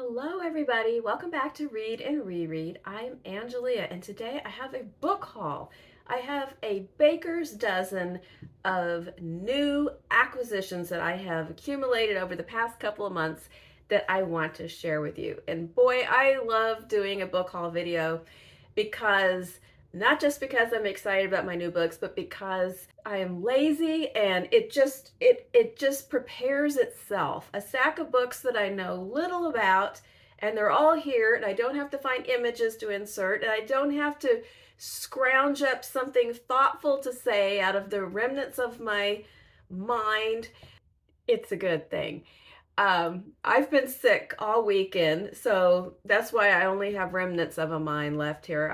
Hello, everybody. Welcome back to Read and Reread. I'm Angelia, and today I have a book haul. I have a baker's dozen of new acquisitions that I have accumulated over the past couple of months that I want to share with you. And boy, I love doing a book haul video because not just because I'm excited about my new books, but because I am lazy and it just prepares itself. A stack of books that I know little about, and they're all here, and I don't have to find images to insert, and I don't have to scrounge up something thoughtful to say out of the remnants of my mind. It's a good thing. I've been sick all weekend, so that's why I only have remnants of a mind left here.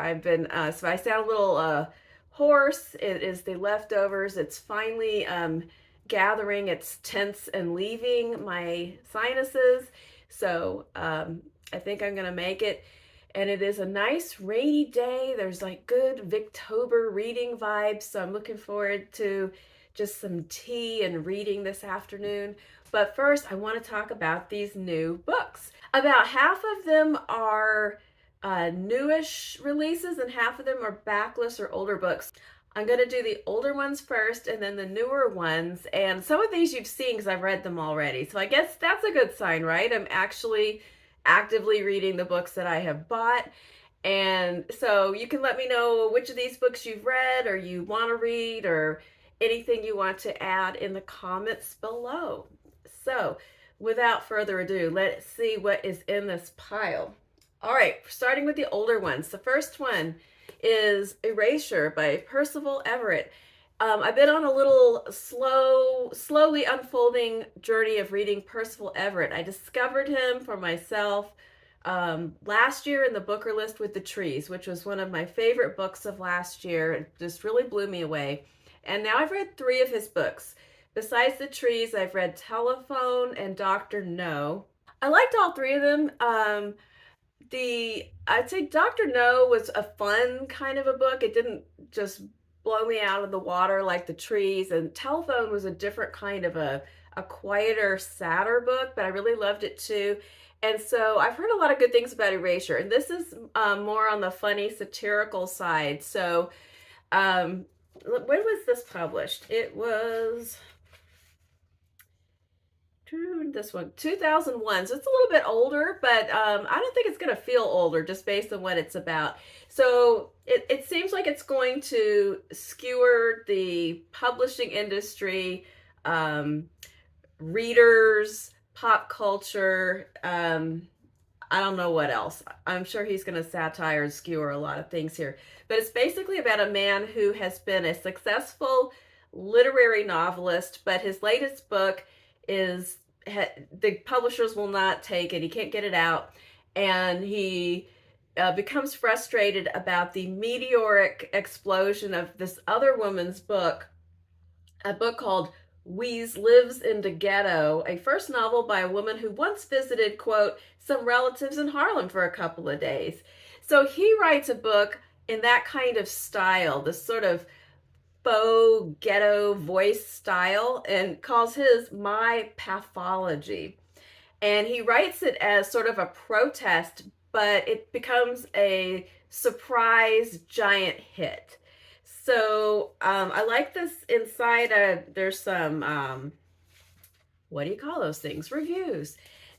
So I sound a little hoarse. It is the leftovers. It's finally gathering its tents and leaving my sinuses. So I think I'm gonna make it. And it is a nice rainy day. There's like good Victober reading vibes, so I'm looking forward to just some tea and reading this afternoon. But first, I want to talk about these new books. About half of them are newish releases, and half of them are backlist or older books. I'm going to do the older ones first and then the newer ones. And some of these you've seen because I've read them already. So I guess that's a good sign, right? I'm actually actively reading the books that I have bought. And so you can let me know which of these books you've read or you want to read or anything you want to add in the comments below. So without further ado, let's see what is in this pile. All right, starting with the older ones. The first one is Erasure by Percival Everett. I've been on a little slowly unfolding journey of reading Percival Everett. I discovered him for myself last year in the Booker List with the Trees, which was one of my favorite books of last year. It just really blew me away. And now I've read 3 of his books. Besides the Trees, I've read Telephone and Dr. No. I liked all 3 of them. I'd say Dr. No was a fun kind of a book. It didn't just blow me out of the water like the Trees. And Telephone was a different kind of a quieter, sadder book, but I really loved it too. And so I've heard a lot of good things about Erasure. And this is more on the funny, satirical side. So when was this published? It was this one 2001, so it's a little bit older, but I don't think it's going to feel older just based on what it's about. So it seems like it's going to skewer the publishing industry, readers, pop culture. I don't know what else. I'm sure he's going to satire and skewer a lot of things here. But it's basically about a man who has been a successful literary novelist, but his latest book is, the publishers will not take it. He can't get it out. And he becomes frustrated about the meteoric explosion of this other woman's book, a book called Weeze Lives in the Ghetto, a first novel by a woman who once visited, quote, some relatives in Harlem for a couple of days. So he writes a book in that kind of style, this sort of faux ghetto voice style, and calls his My Pathology. And he writes it as sort of a protest, but it becomes a surprise giant hit. So I like this inside. There's some, what do you call those things? Reviews.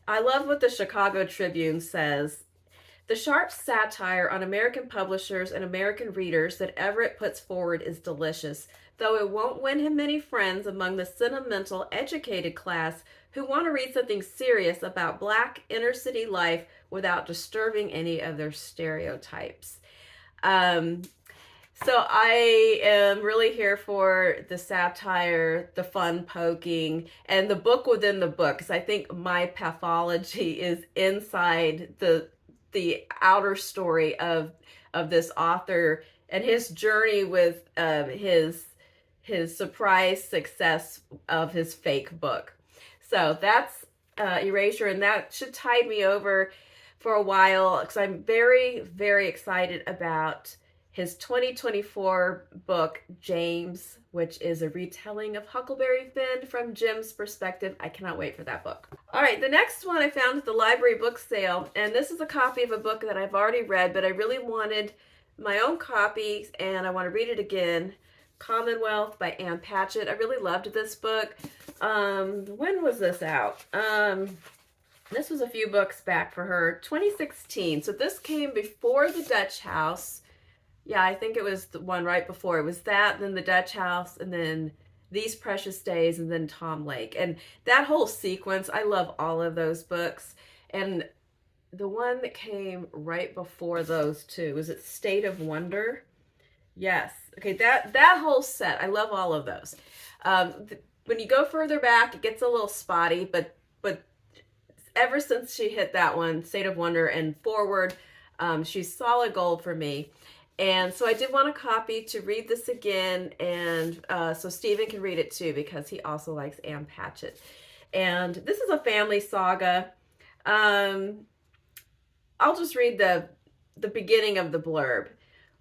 I love what the Chicago Tribune says. The sharp satire on American publishers and American readers that Everett puts forward is delicious, though it won't win him many friends among the sentimental, educated class who want to read something serious about Black inner-city life without disturbing any of their stereotypes. So I am really here for the satire, the fun poking, and the book within the book, because I think My Pathology is inside the outer story of this author and his journey with his surprise success of his fake book. So that's Erasure, and that should tide me over for a while because I'm very, very excited about his 2024 book, James, which is a retelling of Huckleberry Finn from Jim's perspective. I cannot wait for that book. All right, the next one I found at the library book sale, and this is a copy of a book that I've already read, but I really wanted my own copy, and I want to read it again. Commonwealth by Ann Patchett. I really loved this book. When was this out? This was a few books back for her, 2016. So this came before The Dutch House. Yeah, I think it was the one right before. It was that, then The Dutch House, and then These Precious Days, and then Tom Lake. And that whole sequence, I love all of those books. And the one that came right before those two, was it State of Wonder? Yes. Okay, that whole set, I love all of those. When you go further back, it gets a little spotty, but ever since she hit that one, State of Wonder and forward, she's solid gold for me. And so I did want a copy to read this again, and so Stephen can read it too, because he also likes Ann Patchett. And this is a family saga. I'll just read the beginning of the blurb.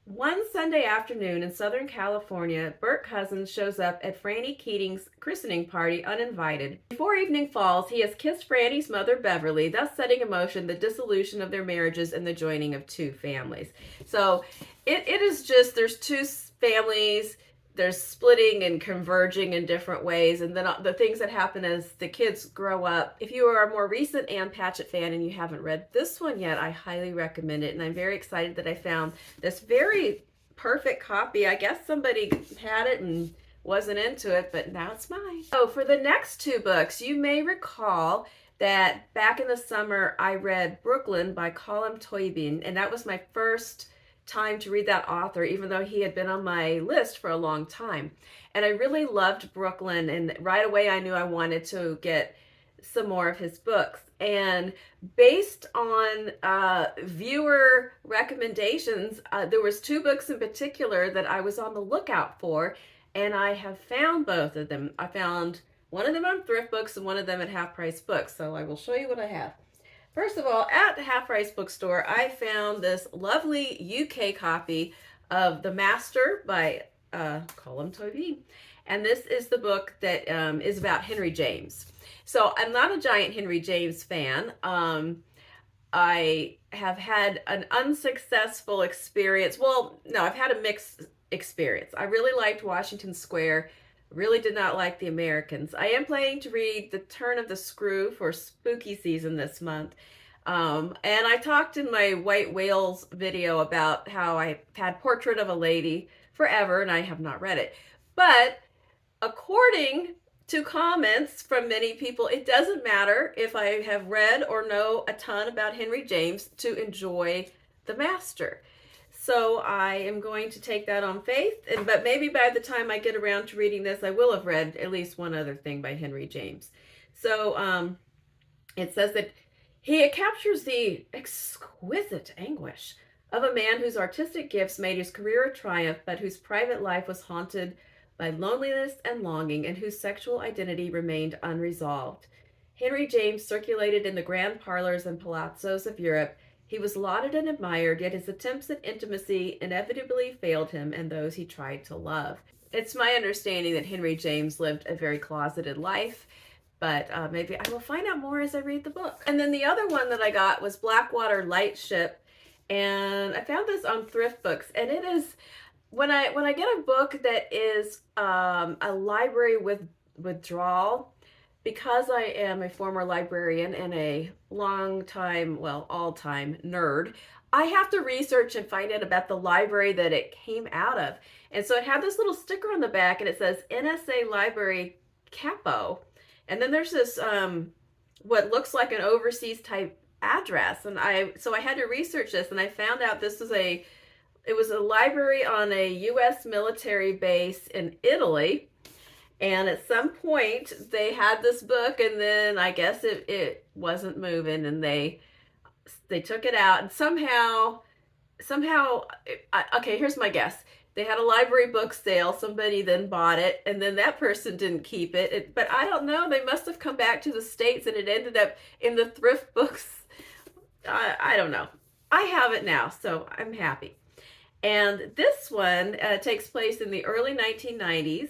One Sunday afternoon in Southern California, Bert Cousins shows up at Franny Keating's christening party uninvited. Before evening falls, he has kissed Franny's mother, Beverly, thus setting in motion the dissolution of their marriages and the joining of two families. So it is just, there's two families, there's splitting and converging in different ways, and then the things that happen as the kids grow up. If you are a more recent Ann Patchett fan and you haven't read this one yet, I highly recommend it, and I'm very excited that I found this very perfect copy. I guess somebody had it and wasn't into it, but now it's mine. So for the next two books, you may recall that back in the summer I read Brooklyn by Colm Toibin, and that was my first time to read that author, even though he had been on my list for a long time. And I really loved Brooklyn, and right away I knew I wanted to get some more of his books. And based on viewer recommendations, there was two books in particular that I was on the lookout for, and I have found both of them. I found one of them on Thrift Books and one of them at Half Price Books, so I will show you what I have. First of all, at the Half Price Bookstore, I found this lovely UK copy of The Master by Colm Toibin. And this is the book that is about Henry James. So I'm not a giant Henry James fan. I have had an unsuccessful experience. Well, no, I've had a mixed experience. I really liked Washington Square. Really did not like the Americans. I am planning to read The Turn of the Screw for spooky season this month. And I talked in my White Whales video about how I had Portrait of a Lady forever and I have not read it. But according to comments from many people, it doesn't matter if I have read or know a ton about Henry James to enjoy The Master. So I am going to take that on faith, but maybe by the time I get around to reading this, I will have read at least one other thing by Henry James. So it says that he captures the exquisite anguish of a man whose artistic gifts made his career a triumph, but whose private life was haunted by loneliness and longing, and whose sexual identity remained unresolved. Henry James circulated in the grand parlors and palazzos of Europe. He was lauded and admired, yet his attempts at intimacy inevitably failed him and those he tried to love. It's my understanding that Henry James lived a very closeted life, but maybe I will find out more as I read the book. And then the other one that I got was Blackwater Lightship, and I found this on Thrift Books, and it is, when I get a book that is a library withdrawal, because I am a former librarian and a long-time, well, all-time nerd, I have to research and find out about the library that it came out of. And so it had this little sticker on the back, and it says NSA Library Capo. And then there's this, what looks like an overseas type address. And so I had to research this, and I found out it was a library on a U.S. military base in Italy. And at some point they had this book, and then I guess it wasn't moving, and they took it out, and somehow, okay, here's my guess. They had a library book sale, somebody then bought it, and then that person didn't keep it. But I don't know, they must have come back to the States, and it ended up in the Thrift Books. I don't know. I have it now, so I'm happy. And this one takes place in the early 1990s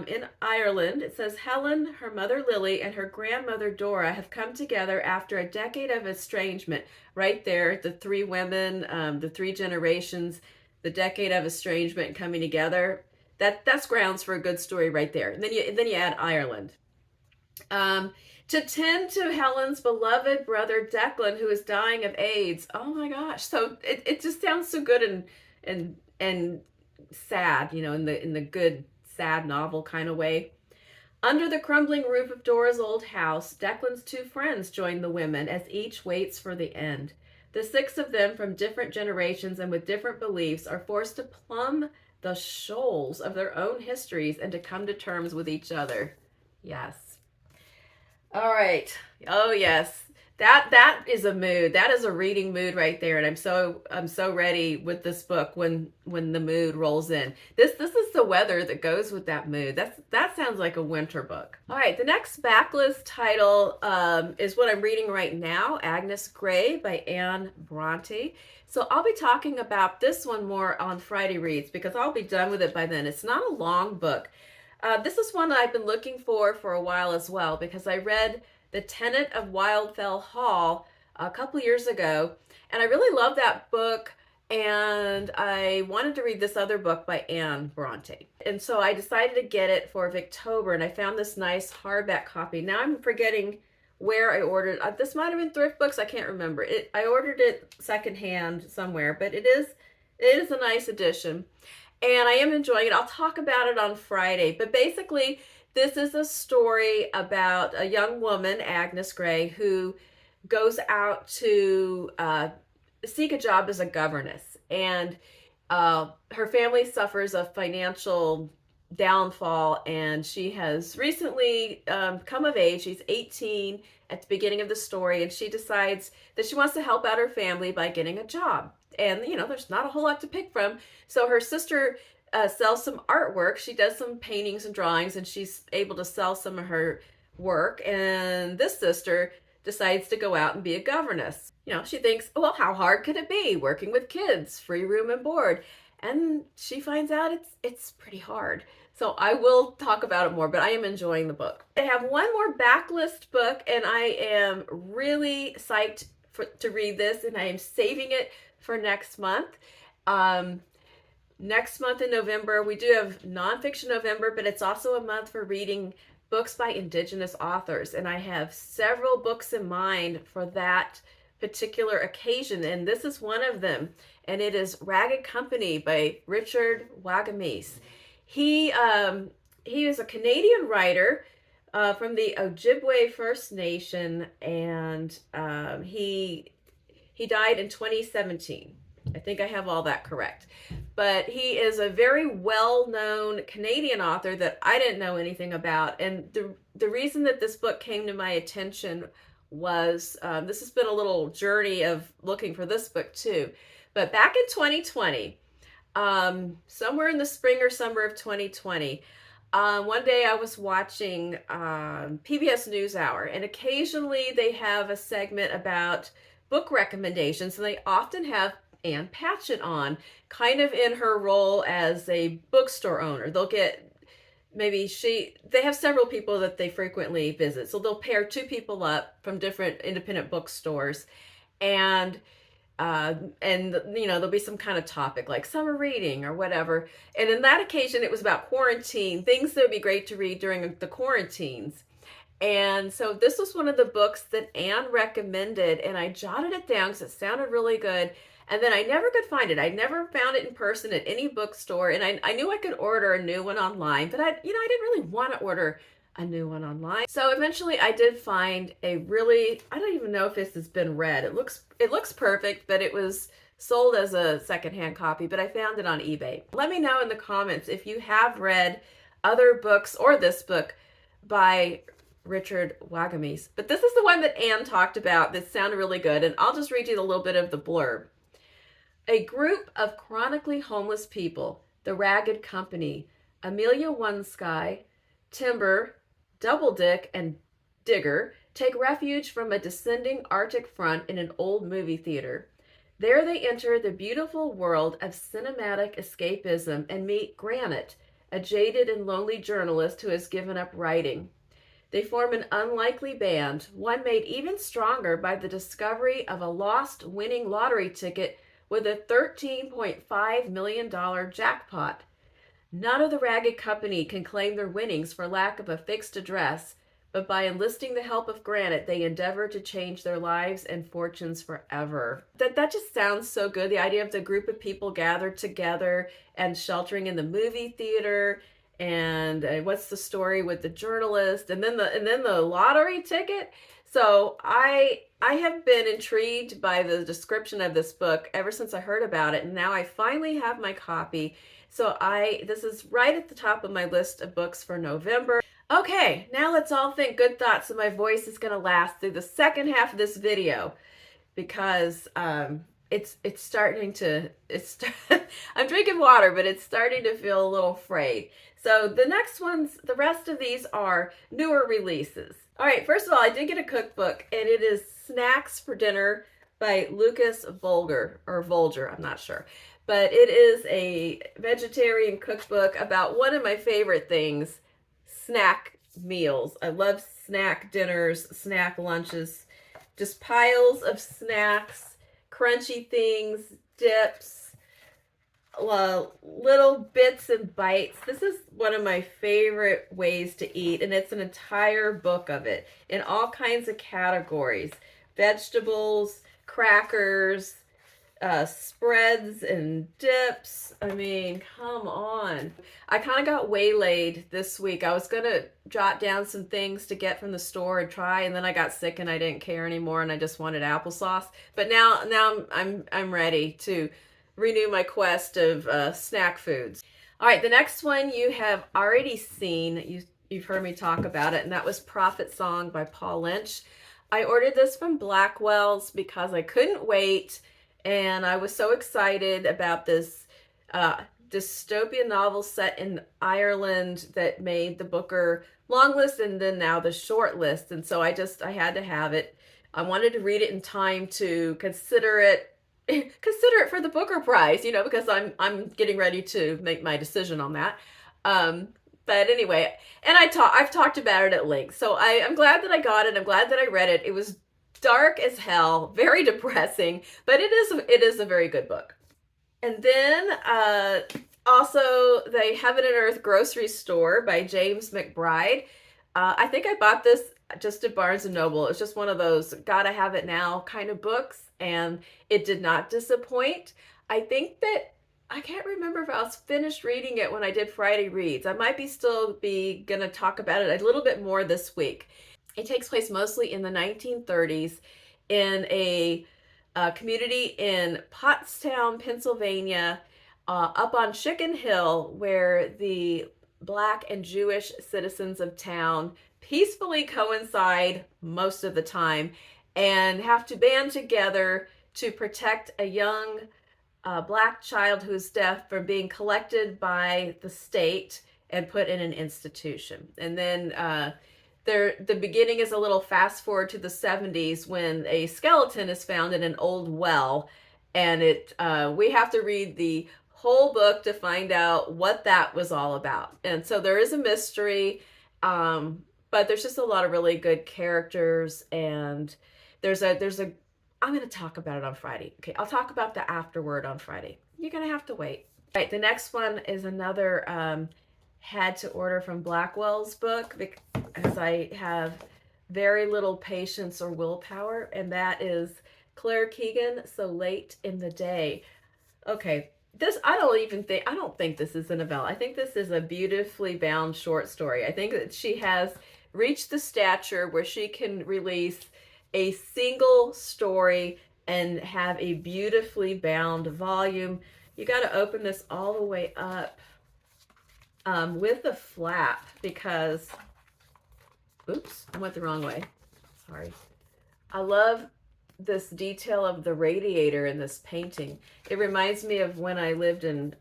in Ireland. It says Helen, her mother Lily, and her grandmother Dora have come together after a decade of estrangement. Right there, the three women, the three generations, the decade of estrangement coming together. That's grounds for a good story right there. And then you add Ireland. To tend to Helen's beloved brother Declan, who is dying of AIDS. Oh my gosh! So it just sounds so good and sad, you know, in the good sad novel kind of way. Under the crumbling roof of Dora's old house, Declan's two friends join the women as each waits for the end. The six of them from different generations and with different beliefs are forced to plumb the shoals of their own histories and to come to terms with each other. Yes. All right. Oh yes. That is a mood. That is a reading mood right there, and I'm so ready with this book when the mood rolls in. This is the weather that goes with that mood. That sounds like a winter book. All right, the next backlist title is what I'm reading right now, Agnes Gray by Ann Bronte. So I'll be talking about this one more on Friday Reads because I'll be done with it by then. It's not a long book. This is one that I've been looking for a while as well because I read The Tenant of Wildfell Hall a couple years ago, and I really love that book, and I wanted to read this other book by Ann Bronte. And so I decided to get it for Victober, and I found this nice hardback copy. Now I'm forgetting where I ordered it. This might have been Thrift Books, I can't remember. I ordered it secondhand somewhere, but it is a nice edition. And I am enjoying it. I'll talk about it on Friday. But basically, this is a story about a young woman, Agnes Gray, who goes out to seek a job as a governess. And her family suffers a financial downfall, and she has recently come of age. She's 18 at the beginning of the story, and she decides that she wants to help out her family by getting a job. And, you know, there's not a whole lot to pick from. So her sister sells some artwork. She does some paintings and drawings, and she's able to sell some of her work. And this sister decides to go out and be a governess. You know, she thinks, well, how hard could it be working with kids, free room and board? And she finds out it's pretty hard. So I will talk about it more, but I am enjoying the book. I have one more backlist book, and I am really psyched to read this, and I am saving it for next month. Next month in November, we do have Nonfiction November, but it's also a month for reading books by Indigenous authors. And I have several books in mind for that particular occasion, and this is one of them. And it is Ragged Company by Richard Wagamese. He is a Canadian writer from the Ojibwe First Nation, and he died in 2017. I think I have all that correct. But he is a very well-known Canadian author that I didn't know anything about. And the reason that this book came to my attention was, this has been a little journey of looking for this book too. But back in 2020, somewhere in the spring or summer of 2020, one day I was watching PBS NewsHour, and occasionally they have a segment about book recommendations, and they often have Ann Patchett on, kind of in her role as a bookstore owner. They'll get, they have several people that they frequently visit. So they'll pair two people up from different independent bookstores, and you know, there'll be some kind of topic like summer reading or whatever. And in that occasion, it was about quarantine, things that would be great to read during the quarantines. And so this was one of the books that Anne recommended, and I jotted it down because it sounded really good. And then I never could find it. I never found it in person at any bookstore, and I knew I could order a new one online, but I didn't really want to order a new one online. So eventually I did find a really, I don't even know if this has been read. It looks perfect, but it was sold as a secondhand copy, but I found it on eBay. Let me know in the comments if you have read other books or this book by Richard Wagamese. But this is the one that Anne talked about that sounded really good, and I'll just read you a little bit of the blurb. A group of chronically homeless people, the Ragged Company, Amelia One Sky, Timber, Double Dick, and Digger, take refuge from a descending Arctic front in an old movie theater. There they enter the beautiful world of cinematic escapism and meet Granite, a jaded and lonely journalist who has given up writing. They form an unlikely band, one made even stronger by the discovery of a lost winning lottery ticket with a $13.5 million jackpot. None of the ragged company can claim their winnings for lack of a fixed address, but by enlisting the help of Granite, they endeavor to change their lives and fortunes forever. That just sounds so good. The idea of the group of people gathered together and sheltering in the movie theater, and what's the story with the journalist, and then the lottery ticket. So I have been intrigued by the description of this book ever since I heard about it, and now I finally have my copy. So this is right at the top of my list of books for November. Okay, now let's all think good thoughts so my voice is going to last through the second half of this video, because it's starting to, I'm drinking water, but it's starting to feel a little frayed. So the next ones, the rest of these are newer releases. All right, first of all, I did get a cookbook, and it is Snacks for Dinner by Lukas Volger, I'm not sure. But it is a vegetarian cookbook about one of my favorite things, snack meals. I love snack dinners, snack lunches, just piles of snacks, crunchy things, dips, little bits and bites. This is one of my favorite ways to eat, and it's an entire book of it in all kinds of categories: vegetables, crackers, spreads and dips. I mean, come on. I kind of got waylaid this week. I was gonna jot down some things to get from the store and try, and then I got sick and I didn't care anymore, and I just wanted applesauce. But now I'm ready to renew my quest of snack foods. All right, the next one you have already seen. You've heard me talk about it, and that was Prophet Song by Paul Lynch. I ordered this from Blackwell's because I couldn't wait. And I was so excited about this dystopian novel set in Ireland that made the Booker long list and then now the short list. And so I had to have it. I wanted to read it in time to consider it for the Booker Prize, because I'm getting ready to make my decision on that. But anyway, and I've talked about it at length. So I'm glad that I got it. I'm glad that I read it. It was dark as hell, very depressing, but it is a very good book. And then also the Heaven and Earth Grocery Store by James McBride. I think I bought this just at Barnes & Noble. It's just one of those gotta have it now kind of books, and it did not disappoint. I think that I can't remember if I was finished reading it when I did Friday Reads. I might be gonna talk about it a little bit more this week. It takes place mostly in the 1930s in a community in Pottstown, Pennsylvania, up on Chicken Hill, where the Black and Jewish citizens of town peacefully coincide most of the time and have to band together to protect a young Black child who's deaf from being collected by the state and put in an institution. And then the beginning is a little fast forward to the 70s when a skeleton is found in an old well, and we have to read the whole book to find out what that was all about. And so there is a mystery, but there's just a lot of really good characters, and there's a I'm going to talk about it on Friday. Okay, I'll talk about the afterword on Friday. You're going to have to wait. All right, the next one is another had to order from Blackwell's book because I have very little patience or willpower, and that is Claire Keegan, So Late in the Day. Okay, I don't think this is a novella. I think this is a beautifully bound short story. I think that she has reached the stature where she can release a single story and have a beautifully bound volume. You got to open this all the way up with a flap because, oops, I went the wrong way. Sorry. I love this detail of the radiator in this painting. It reminds me of when I lived in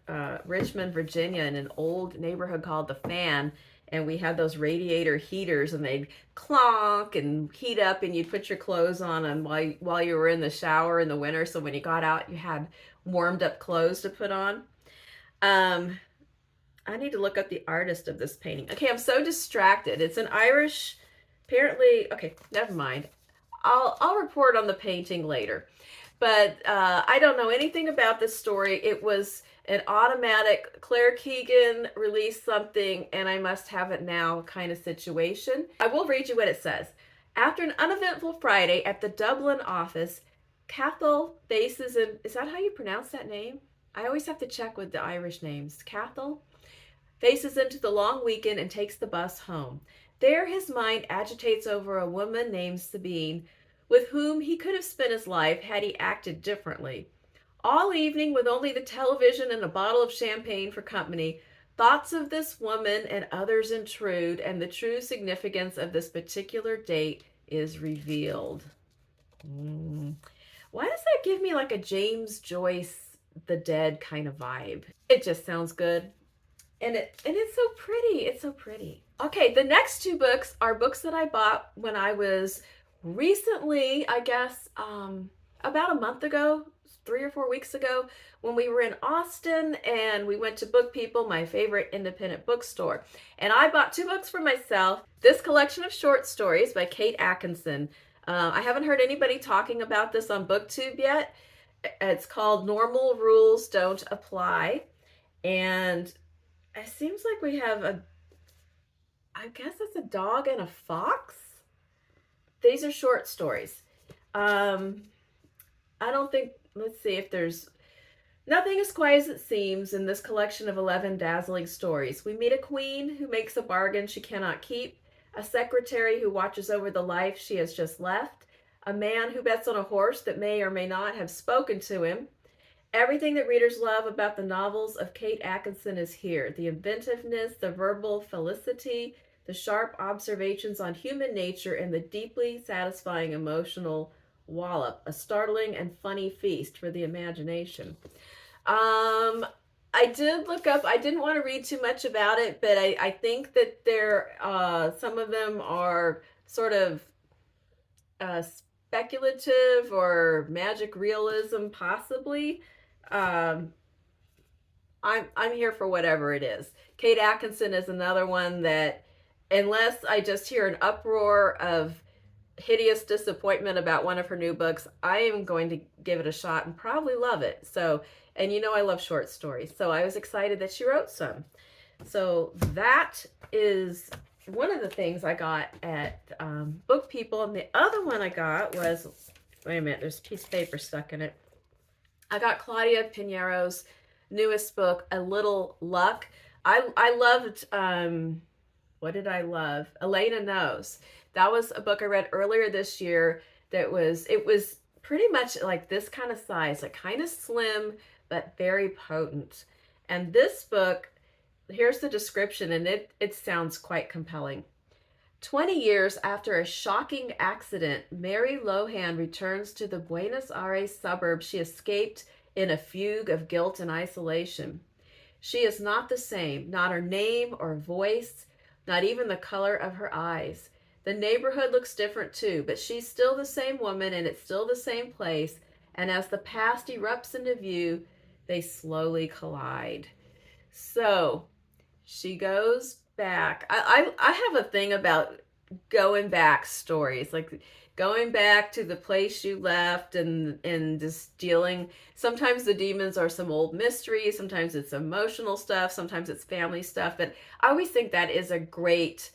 Richmond, Virginia, in an old neighborhood called The Fan, and we had those radiator heaters, and they'd clonk and heat up, and you'd put your clothes on and while you were in the shower in the winter, so when you got out you had warmed up clothes to put on. I need to look up the artist of this painting. Okay, I'm so distracted. It's an Irish, apparently. Okay, never mind. I'll report on the painting later. But I don't know anything about this story. It was an automatic Claire Keegan released something and I must have it now kind of situation. I will read you what it says. After an uneventful Friday at the Dublin office, Cathal faces in, is that how you pronounce that name? I always have to check with the Irish names. Cathal faces into the long weekend and takes the bus home. There his mind agitates over a woman named Sabine, with whom he could have spent his life had he acted differently. All evening, with only the television and a bottle of champagne for company, thoughts of this woman and others intrude, and the true significance of this particular date is revealed. Why does that give me like a James Joyce, The Dead kind of vibe? It just sounds good. And it's so pretty. It's so pretty. Okay, the next two books are books that I bought when I was recently, I guess, about a month ago, 3 or 4 weeks ago, when we were in Austin and we went to Book People, my favorite independent bookstore. And I bought 2 books for myself. This collection of short stories by Kate Atkinson. I haven't heard anybody talking about this on BookTube yet. It's called Normal Rules Don't Apply. And it seems like we have I guess it's a dog and a fox. These are short stories. I don't think, let's see if there's, nothing as quiet as it seems in this collection of 11 dazzling stories. We meet a queen who makes a bargain she cannot keep, a secretary who watches over the life she has just left, a man who bets on a horse that may or may not have spoken to him. Everything that readers love about the novels of Kate Atkinson is here. The inventiveness, the verbal felicity, the sharp observations on human nature, and the deeply satisfying emotional wallop. A startling and funny feast for the imagination. I did look up, I didn't want to read too much about it, but I think that some of them are sort of speculative or magic realism, possibly. I'm here for whatever it is. Kate Atkinson is another one that, unless I just hear an uproar of hideous disappointment about one of her new books, I am going to give it a shot and probably love it. So, and you know I love short stories, so I was excited that she wrote some. So that is one of the things I got at Book People, and the other one I got was, wait a minute, there's a piece of paper stuck in it. I got Claudia Piniero's newest book, A Little Luck. I loved, what did I love? Elena Knows. That was a book I read earlier this year it was pretty much like this kind of size, like kind of slim, but very potent. And this book, here's the description, and it sounds quite compelling. 20 years after a shocking accident, Mary Lohan returns to the Buenos Aires suburb she escaped in a fugue of guilt and isolation. She is not the same, not her name or voice, not even the color of her eyes. The neighborhood looks different too, but she's still the same woman and it's still the same place, and as the past erupts into view, they slowly collide. So she goes back. I have a thing about going back stories, like going back to the place you left and just dealing. Sometimes the demons are some old mysteries, sometimes it's emotional stuff, sometimes it's family stuff, but I always think that is a great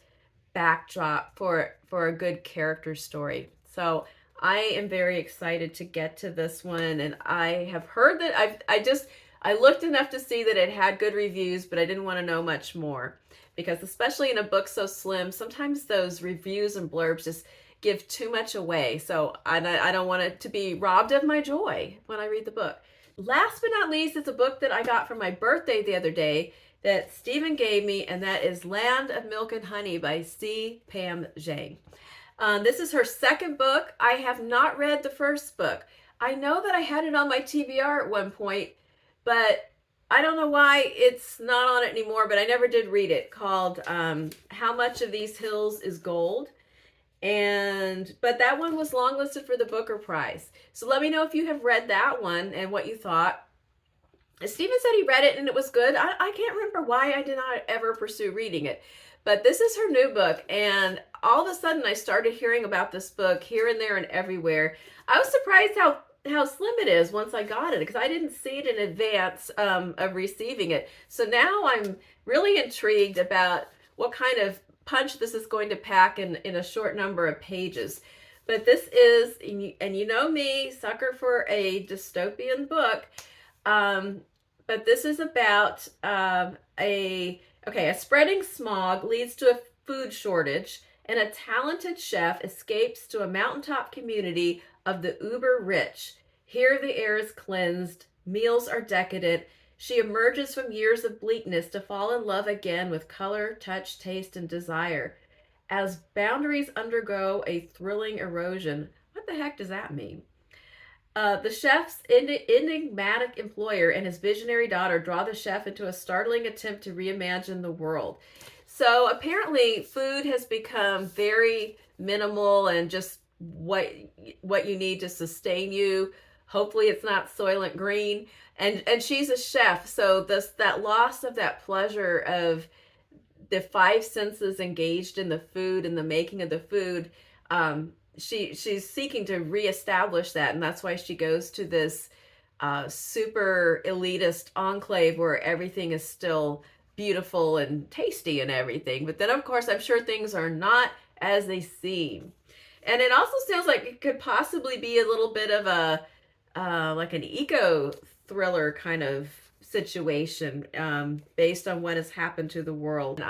backdrop for a good character story. So I am very excited to get to this one, and I have heard that I looked enough to see that it had good reviews, but I didn't want to know much more, because especially in a book so slim, sometimes those reviews and blurbs just give too much away. So I don't want it to be robbed of my joy when I read the book. Last but not least, it's a book that I got for my birthday the other day that Stephen gave me, and that is Land of Milk and Honey by C. Pam Zhang. This is her second book. I have not read the first book. I know that I had it on my TBR at one point, but I don't know why it's not on it anymore, but I never did read it, called How Much of These Hills is Gold? But that one was longlisted for the Booker Prize. So let me know if you have read that one and what you thought. Stephen said he read it and it was good. I can't remember why I did not ever pursue reading it. But this is her new book, and all of a sudden I started hearing about this book here and there and everywhere. I was surprised how slim it is once I got it, because I didn't see it in advance of receiving it. So now I'm really intrigued about what kind of punch this is going to pack in a short number of pages. But this is, and you know me, sucker for a dystopian book. But this is about a spreading smog leads to a food shortage, and a talented chef escapes to a mountaintop community of the uber rich. Here the air is cleansed, meals are decadent. She emerges from years of bleakness to fall in love again with color, touch, taste, and desire. As boundaries undergo a thrilling erosion. What the heck does that mean? The chef's enigmatic employer and his visionary daughter draw the chef into a startling attempt to reimagine the world. So apparently food has become very minimal and just what you need to sustain you. Hopefully it's not Soylent Green. And she's a chef, so that loss of that pleasure of the five senses engaged in the food and the making of the food, she's seeking to reestablish that, and that's why she goes to this super elitist enclave where everything is still beautiful and tasty and everything. But then, of course, I'm sure things are not as they seem. And it also sounds like it could possibly be a little bit of a like an eco thriller kind of situation, based on what has happened to the world. And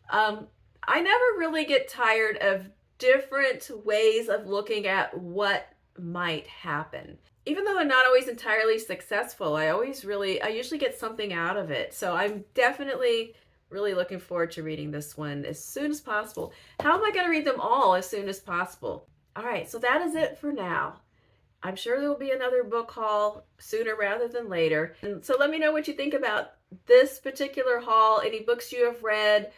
I never really get tired of different ways of looking at what might happen. Even though I'm not always entirely successful, I usually get something out of it. So I'm definitely really looking forward to reading this one as soon as possible. How am I going to read them all as soon as possible? All right, so that is it for now. I'm sure there will be another book haul sooner rather than later. And so let me know what you think about this particular haul, any books you have read,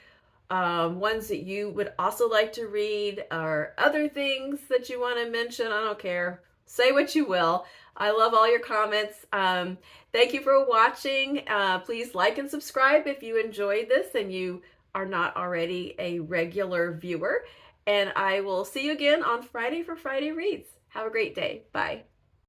ones that you would also like to read, or other things that you want to mention. I don't care. Say what you will. I love all your comments. Thank you for watching. Please like and subscribe if you enjoyed this and you are not already a regular viewer. And I will see you again on Friday for Friday Reads. Have a great day. Bye.